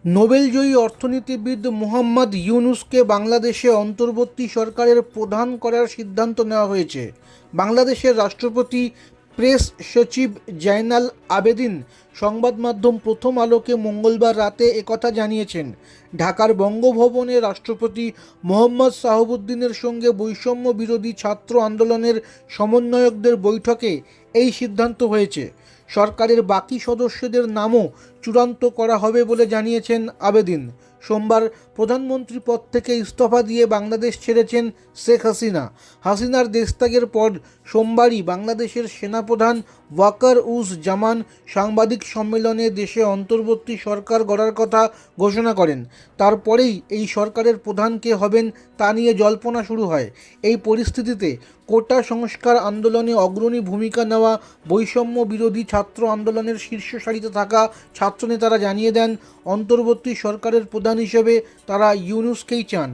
নোবেলজয়ী অর্থনীতিবিদ মোহাম্মদ ইউনুসকে বাংলাদেশে অন্তর্বর্তী সরকারের প্রধান করার সিদ্ধান্ত নেওয়া হয়েছে। বাংলাদেশের রাষ্ট্রপতি প্রেস সচিব জয়নাল আবেদিন সংবাদ মাধ্যম প্রথম আলোকে মঙ্গলবার রাতে একথা জানিয়েছেন। ঢাকার বঙ্গভবনে রাষ্ট্রপতি মোহাম্মদ শাহাবুদ্দিনের সঙ্গে বৈষম্য বিরোধী ছাত্র আন্দোলনের সমন্বয়কদের বৈঠকে এই সিদ্ধান্ত হয়েছে। সরকারের বাকি সদস্যদের নামও চূড়ান্ত করা হবে বলে জানিয়েছেন আবেদিন। সোমবার প্রধানমন্ত্রী পদ থেকে ইস্তফা দিয়ে বাংলাদেশ ছেড়েছেন শেখ হাসিনা। হাসিনার দেশত্যাগের পর সোমবারই বাংলাদেশের সেনাপ্রধান ওয়াকার উজ জামান সাংবাদিক সম্মেলনে দেশে অন্তর্বর্তী সরকার গড়ার কথা ঘোষণা করেন। তারপরেই এই সরকারের প্রধান কে হবেন তা নিয়ে জল্পনা শুরু হয়। এই পরিস্থিতিতে কোটা সংস্কার আন্দোলনে অগ্রণী ভূমিকা নেওয়া বৈষম্য বিরোধী ছাত্র আন্দোলনের শীর্ষ সারিতে থাকা ছাত্রনেতারা জানিয়ে দেন, অন্তর্বর্তী সরকারের প্রধান হিসেবে তারা ইউনূসকেই চান।